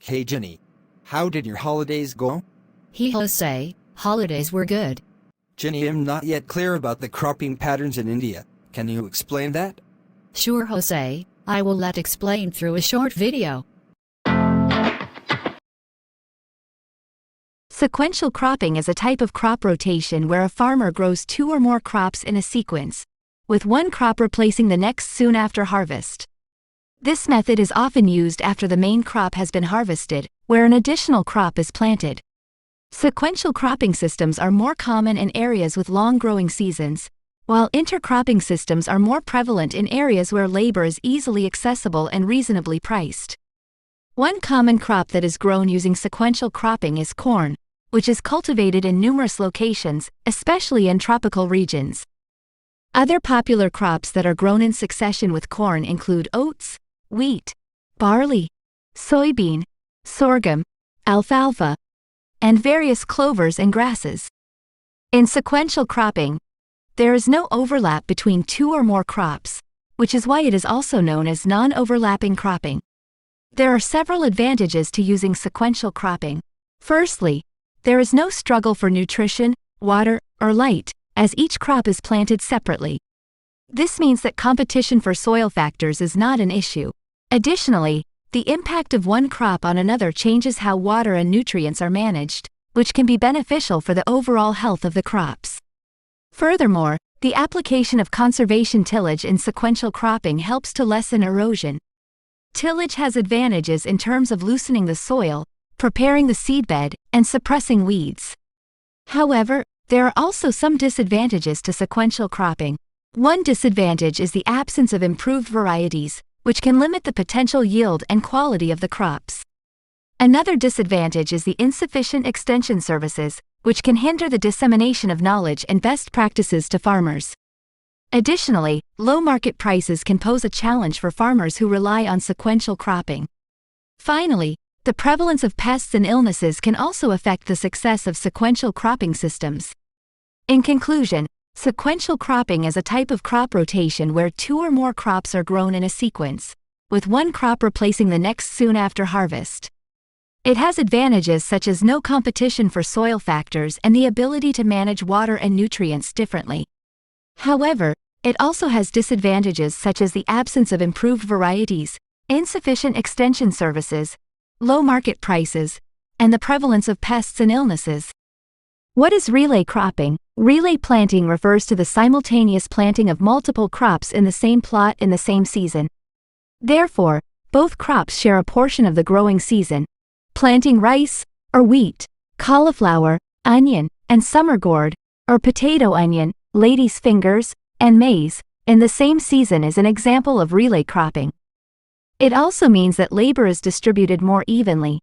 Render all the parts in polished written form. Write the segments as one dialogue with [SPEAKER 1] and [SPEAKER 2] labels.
[SPEAKER 1] Hey Jenny, how did your holidays go?
[SPEAKER 2] He Jose, holidays were good.
[SPEAKER 1] Jenny, I'm not yet clear about the cropping patterns in India. Can you explain that?
[SPEAKER 2] Sure Jose, I will let explain through a short video.
[SPEAKER 3] Sequential cropping is a type of crop rotation where a farmer grows two or more crops in a sequence, with one crop replacing the next soon after harvest. This method is often used after the main crop has been harvested, where an additional crop is planted. Sequential cropping systems are more common in areas with long growing seasons, while intercropping systems are more prevalent in areas where labor is easily accessible and reasonably priced. One common crop that is grown using sequential cropping is corn, which is cultivated in numerous locations, especially in tropical regions. Other popular crops that are grown in succession with corn include oats, wheat, barley, soybean, sorghum, alfalfa, and various clovers and grasses. In sequential cropping, there is no overlap between two or more crops, which is why it is also known as non-overlapping cropping. There are several advantages to using sequential cropping. Firstly, there is no struggle for nutrition, water, or light, as each crop is planted separately. This means that competition for soil factors is not an issue. Additionally, the impact of one crop on another changes how water and nutrients are managed, which can be beneficial for the overall health of the crops. Furthermore, the application of conservation tillage in sequential cropping helps to lessen erosion. Tillage has advantages in terms of loosening the soil, preparing the seedbed, and suppressing weeds. However, there are also some disadvantages to sequential cropping. One disadvantage is the absence of improved varieties, which can limit the potential yield and quality of the crops. Another disadvantage is the insufficient extension services, which can hinder the dissemination of knowledge and best practices to farmers. Additionally, low market prices can pose a challenge for farmers who rely on sequential cropping. Finally, the prevalence of pests and illnesses can also affect the success of sequential cropping systems. In conclusion, sequential cropping is a type of crop rotation where two or more crops are grown in a sequence, with one crop replacing the next soon after harvest. It has advantages such as no competition for soil factors and the ability to manage water and nutrients differently. However, it also has disadvantages such as the absence of improved varieties, insufficient extension services, low market prices, and the prevalence of pests and illnesses. What is relay cropping? Relay planting refers to the simultaneous planting of multiple crops in the same plot in the same season. Therefore, both crops share a portion of the growing season. Planting rice, or wheat, cauliflower, onion, and summer gourd, or potato onion, lady's fingers, and maize, in the same season is an example of relay cropping. It also means that labor is distributed more evenly.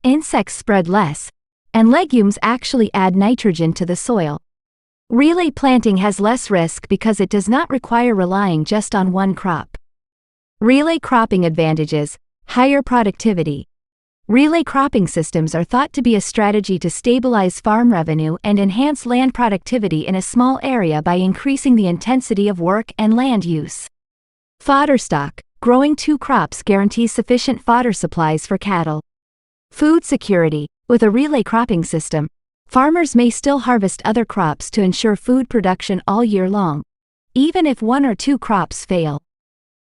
[SPEAKER 3] Insects spread less, and legumes actually add nitrogen to the soil. Relay planting has less risk because it does not require relying just on one crop. Relay cropping advantages: higher productivity. Relay cropping systems are thought to be a strategy to stabilize farm revenue and enhance land productivity in a small area by increasing the intensity of work and land use. Fodder stock. Growing two crops guarantees sufficient fodder supplies for cattle. Food security. With a relay cropping system, farmers may still harvest other crops to ensure food production all year long, even if one or two crops fail.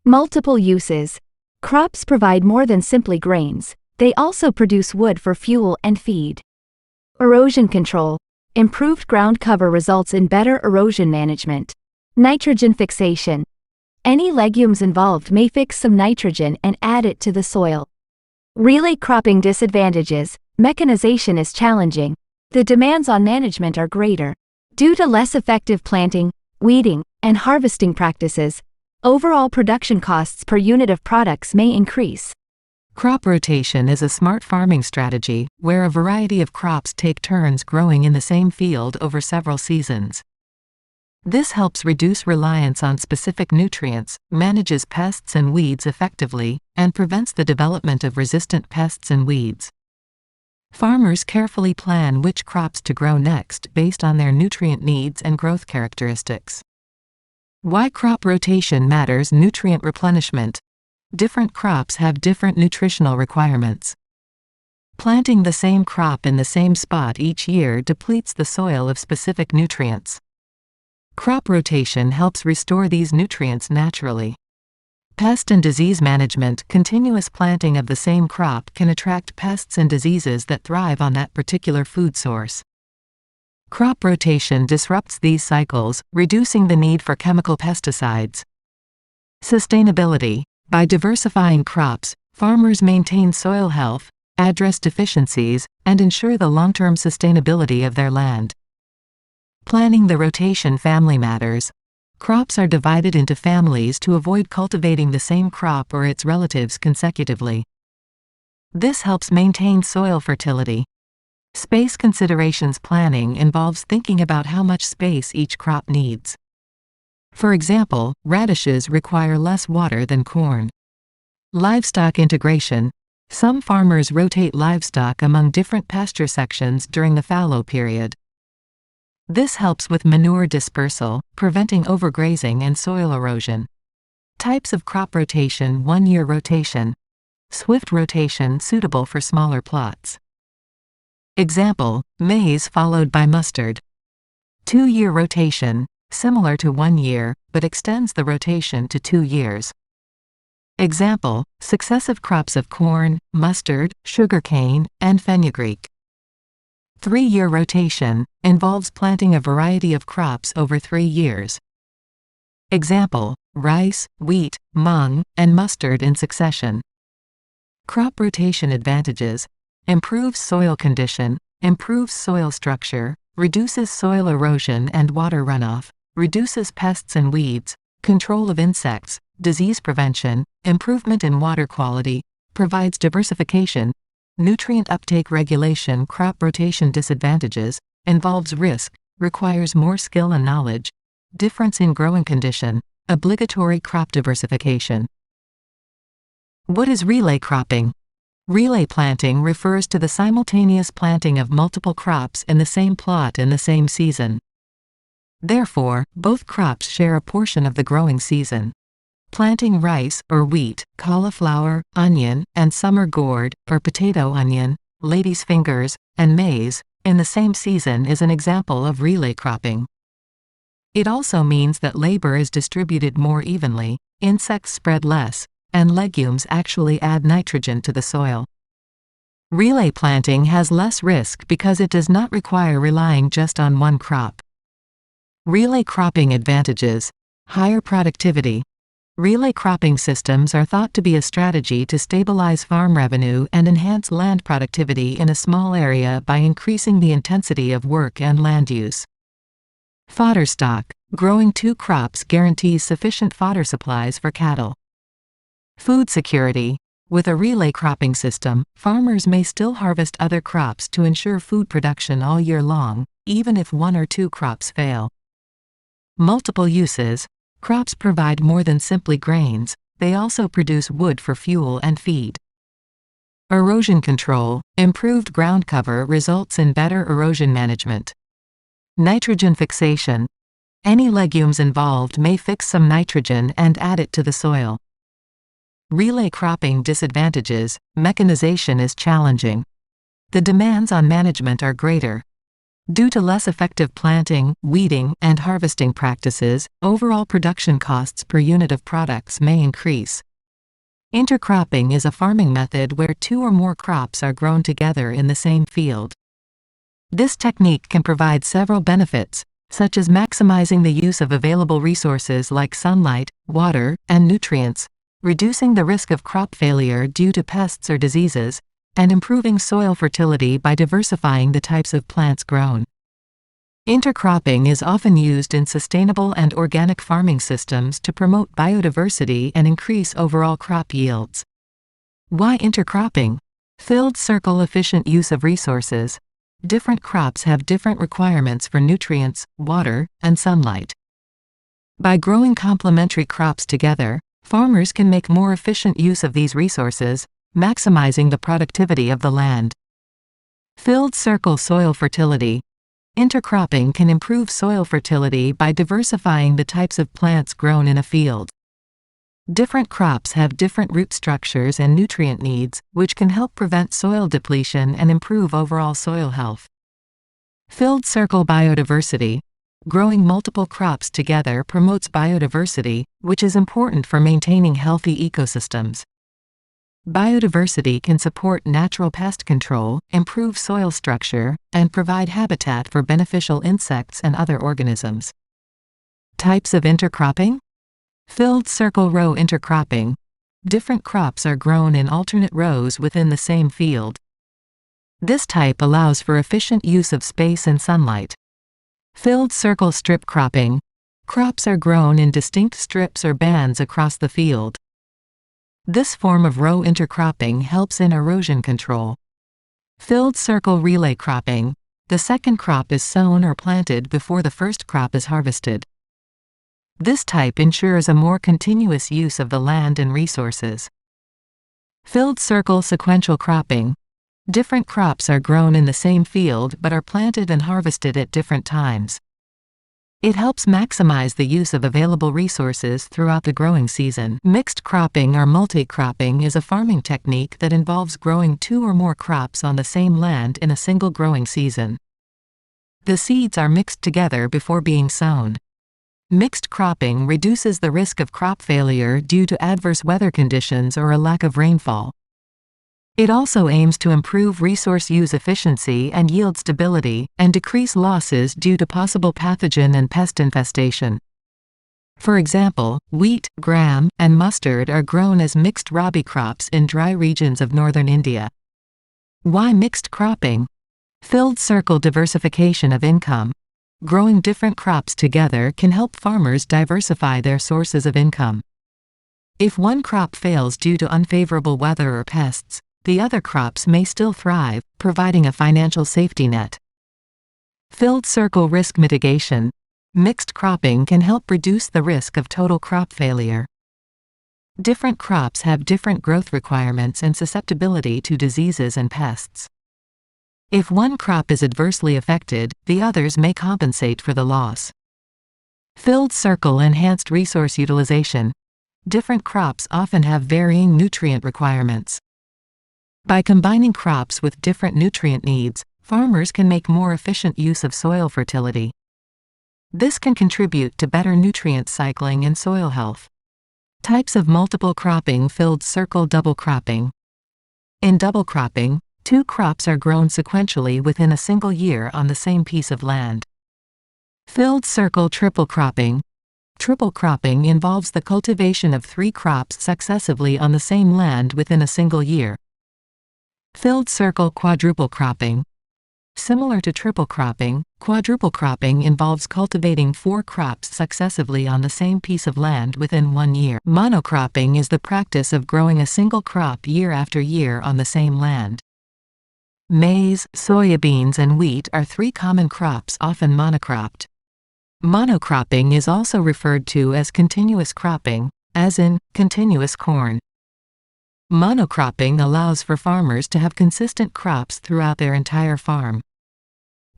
[SPEAKER 3] Multiple uses. Crops provide more than simply grains, they also produce wood for fuel and feed. Erosion control. Improved ground cover results in better erosion management. Nitrogen fixation. Any legumes involved may fix some nitrogen and add it to the soil. Relay cropping disadvantages. Mechanization is challenging. The demands on management are greater. Due to less effective planting, weeding, and harvesting practices, overall production costs per unit of products may increase.
[SPEAKER 4] Crop rotation is a smart farming strategy where a variety of crops take turns growing in the same field over several seasons. This helps reduce reliance on specific nutrients, manages pests and weeds effectively, and prevents the development of resistant pests and weeds. Farmers carefully plan which crops to grow next based on their nutrient needs and growth characteristics. Why crop rotation matters: nutrient replenishment. Different crops have different nutritional requirements. Planting the same crop in the same spot each year depletes the soil of specific nutrients. Crop rotation helps restore these nutrients naturally. Pest and disease management. Continuous planting of the same crop can attract pests and diseases that thrive on that particular food source. Crop rotation disrupts these cycles, reducing the need for chemical pesticides. Sustainability. By diversifying crops, farmers maintain soil health, address deficiencies, and ensure the long-term sustainability of their land. Planning the rotation. Family matters. Crops are divided into families to avoid cultivating the same crop or its relatives consecutively. This helps maintain soil fertility. Space considerations. Planning involves thinking about how much space each crop needs. For example, radishes require less water than corn. Livestock integration. Some farmers rotate livestock among different pasture sections during the fallow period. This helps with manure dispersal, preventing overgrazing and soil erosion. Types of crop rotation. 1-year rotation. Swift rotation suitable for smaller plots. Example, maize followed by mustard. 2-year rotation, similar to 1 year, but extends the rotation to 2 years. Example, successive crops of corn, mustard, sugarcane, and fenugreek. 3-year rotation involves planting a variety of crops over 3 years. Example, rice, wheat, mung, and mustard in succession. Crop rotation advantages: improves soil condition, improves soil structure, reduces soil erosion and water runoff, reduces pests and weeds, control of insects, disease prevention, improvement in water quality, provides diversification, nutrient uptake regulation. Crop rotation disadvantages: involves risk, requires more skill and knowledge, difference in growing condition, obligatory crop diversification. What is relay cropping? Relay planting refers to the simultaneous planting of multiple crops in the same plot in the same season. Therefore, both crops share a portion of the growing season. Planting rice or wheat, cauliflower, onion, and summer gourd, or potato onion, lady's fingers, and maize, in the same season is an example of relay cropping. It also means that labor is distributed more evenly, insects spread less, and legumes actually add nitrogen to the soil. Relay planting has less risk because it does not require relying just on one crop. Relay cropping advantages: higher productivity. Relay cropping systems are thought to be a strategy to stabilize farm revenue and enhance land productivity in a small area by increasing the intensity of work and land use. Fodder stock. Growing 2 crops guarantees sufficient fodder supplies for cattle. Food security. With a relay cropping system, farmers may still harvest other crops to ensure food production all year long, even if 1 or 2 crops fail. Multiple uses. Crops provide more than simply grains, they also produce wood for fuel and feed. Erosion control. Improved ground cover results in better erosion management. Nitrogen fixation. Any legumes involved may fix some nitrogen and add it to the soil. Relay cropping disadvantages: mechanization is challenging. The demands on management are greater. Due to less effective planting, weeding, and harvesting practices, overall production costs per unit of products may increase. Intercropping is a farming method where 2 or more crops are grown together in the same field. This technique can provide several benefits, such as maximizing the use of available resources like sunlight, water, and nutrients, reducing the risk of crop failure due to pests or diseases, and improving soil fertility by diversifying the types of plants grown. Intercropping is often used in sustainable and organic farming systems to promote biodiversity and increase overall crop yields. Why intercropping? Filled circle efficient use of resources. Different crops have different requirements for nutrients, water, and sunlight. By growing complementary crops together, farmers can make more efficient use of these resources, maximizing the productivity of the land. Filled circle soil fertility. Intercropping can improve soil fertility by diversifying the types of plants grown in a field. Different crops have different root structures and nutrient needs, which can help prevent soil depletion and improve overall soil health. Filled circle biodiversity. Growing multiple crops together promotes biodiversity, which is important for maintaining healthy ecosystems. Biodiversity can support natural pest control, improve soil structure, and provide habitat for beneficial insects and other organisms. Types of intercropping? Filled circle row intercropping. Different crops are grown in alternate rows within the same field. This type allows for efficient use of space and sunlight. Filled circle strip cropping. Crops are grown in distinct strips or bands across the field. This form of row intercropping helps in erosion control. Filled circle relay cropping. The second crop is sown or planted before the first crop is harvested. This type ensures a more continuous use of the land and resources. Filled circle sequential cropping. Different crops are grown in the same field but are planted and harvested at different times. It helps maximize the use of available resources throughout the growing season. Mixed cropping or multi-cropping is a farming technique that involves growing two or more crops on the same land in a single growing season. The seeds are mixed together before being sown. Mixed cropping reduces the risk of crop failure due to adverse weather conditions or a lack of rainfall. It also aims to improve resource use efficiency and yield stability, and decrease losses due to possible pathogen and pest infestation. For example, wheat, gram, and mustard are grown as mixed rabi crops in dry regions of northern India. Why mixed cropping? Filled circle diversification of income. Growing different crops together can help farmers diversify their sources of income. If one crop fails due to unfavorable weather or pests, the other crops may still thrive, providing a financial safety net. Filled circle risk mitigation. Mixed cropping can help reduce the risk of total crop failure. Different crops have different growth requirements and susceptibility to diseases and pests. If one crop is adversely affected, the others may compensate for the loss. Filled circle enhanced resource utilization. Different crops often have varying nutrient requirements. By combining crops with different nutrient needs, farmers can make more efficient use of soil fertility. This can contribute to better nutrient cycling and soil health. Types of multiple cropping. Filled circle double cropping. In double cropping, two crops are grown sequentially within a single year on the same piece of land. Filled circle triple cropping. Triple cropping involves the cultivation of three crops successively on the same land within a single year. Filled circle quadruple cropping. Similar to triple cropping, quadruple cropping involves cultivating four crops successively on the same piece of land within 1 year. Monocropping is the practice of growing a single crop year after year on the same land. Maize, soybeans, and wheat are three common crops often monocropped. Monocropping is also referred to as continuous cropping, as in continuous corn. Monocropping allows for farmers to have consistent crops throughout their entire farm.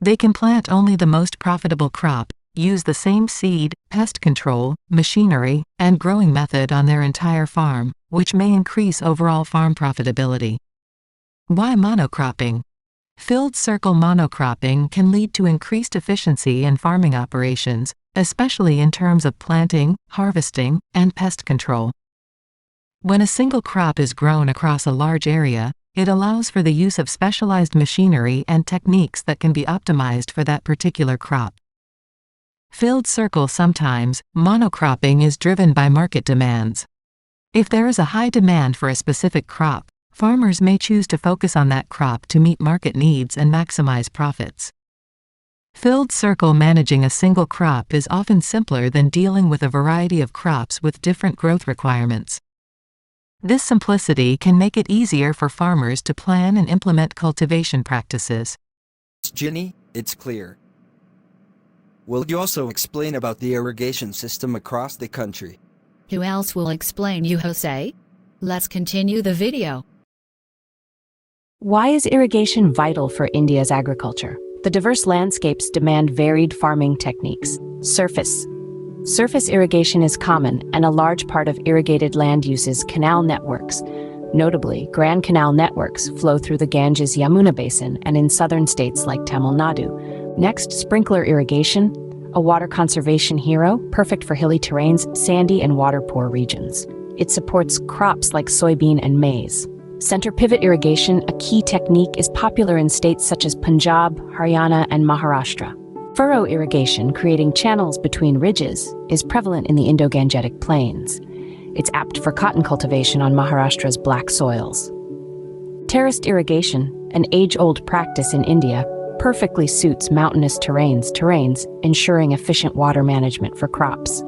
[SPEAKER 4] They can plant only the most profitable crop, use the same seed, pest control, machinery, and growing method on their entire farm, which may increase overall farm profitability. Why monocropping? Filled circle monocropping can lead to increased efficiency in farming operations, especially in terms of planting, harvesting, and pest control. When a single crop is grown across a large area, it allows for the use of specialized machinery and techniques that can be optimized for that particular crop. Filled circle. Sometimes, monocropping is driven by market demands. If there is a high demand for a specific crop, farmers may choose to focus on that crop to meet market needs and maximize profits. Filled circle. Managing a single crop is often simpler than dealing with a variety of crops with different growth requirements. This simplicity can make it easier for farmers to plan and implement cultivation practices.
[SPEAKER 1] Ginny, it's clear. Will you also explain about the irrigation system across the country?
[SPEAKER 2] Who else will explain you, Jose? Let's continue the video.
[SPEAKER 5] Why is irrigation vital for India's agriculture? The diverse landscapes demand varied farming techniques. Surface. Surface irrigation is common, and a large part of irrigated land uses canal networks. Notably, Grand Canal networks flow through the Ganges-Yamuna basin and in southern states like Tamil Nadu. Next, sprinkler irrigation, a water conservation hero, perfect for hilly terrains, sandy and water-poor regions. It supports crops like soybean and maize. Center pivot irrigation, a key technique, is popular in states such as Punjab, Haryana, and Maharashtra. Furrow irrigation, creating channels between ridges, is prevalent in the Indo-Gangetic plains. It's apt for cotton cultivation on Maharashtra's black soils. Terraced irrigation, an age-old practice in India, perfectly suits mountainous terrains, ensuring efficient water management for crops.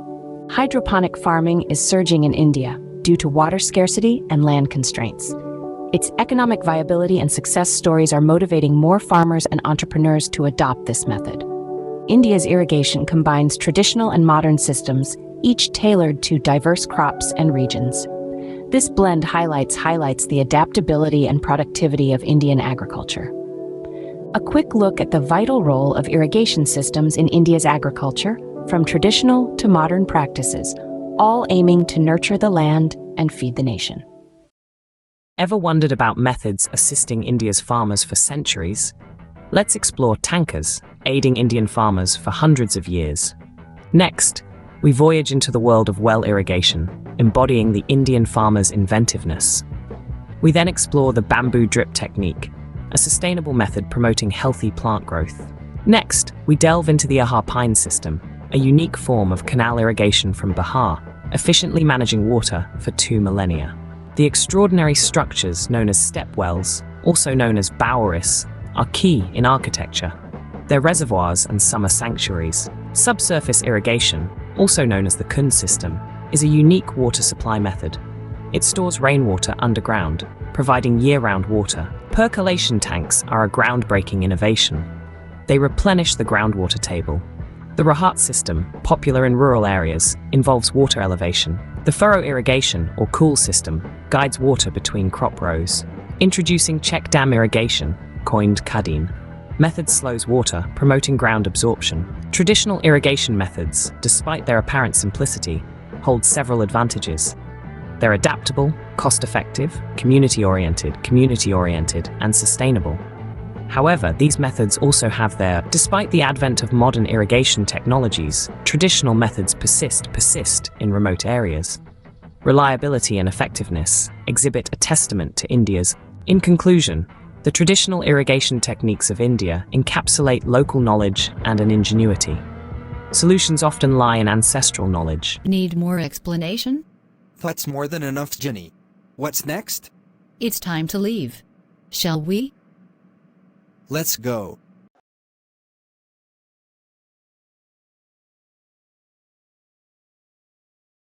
[SPEAKER 5] Hydroponic farming is surging in India due to water scarcity and land constraints. Its economic viability and success stories are motivating more farmers and entrepreneurs to adopt this method. India's irrigation combines traditional and modern systems, each tailored to diverse crops and regions. This blend highlights the adaptability and productivity of Indian agriculture. A quick look at the vital role of irrigation systems in India's agriculture, from traditional to modern practices, all aiming to nurture the land and feed the nation.
[SPEAKER 6] Ever wondered about methods assisting India's farmers for centuries? Let's explore tankers, aiding Indian farmers for hundreds of years. Next, we voyage into the world of well irrigation, embodying the Indian farmer's inventiveness. We then explore the bamboo drip technique, a sustainable method promoting healthy plant growth. Next, we delve into the Ahar pine system, a unique form of canal irrigation from Bihar, efficiently managing water for 2 millennia. The extraordinary structures known as step wells, also known as boweris, are key in architecture. They're reservoirs and summer sanctuaries. Subsurface irrigation, also known as the Kund system, is a unique water supply method. It stores rainwater underground, providing year-round water. Percolation tanks are a groundbreaking innovation. They replenish the groundwater table. The Rahat system, popular in rural areas, involves water elevation. The furrow irrigation, or cool system, guides water between crop rows. Introducing check dam irrigation, coined Kadin. Method slows water, promoting ground absorption. Traditional irrigation methods, despite their apparent simplicity, hold several advantages. They're adaptable, cost-effective, community-oriented, and sustainable. However, these methods also have despite the advent of modern irrigation technologies, traditional methods persist in remote areas. Reliability and effectiveness exhibit a testament to India's. In conclusion, the traditional irrigation techniques of India encapsulate local knowledge and an ingenuity. Solutions often lie in ancestral knowledge.
[SPEAKER 2] Need more explanation?
[SPEAKER 1] That's more than enough, Jenny. What's next?
[SPEAKER 2] It's time to leave. Shall we?
[SPEAKER 1] Let's go.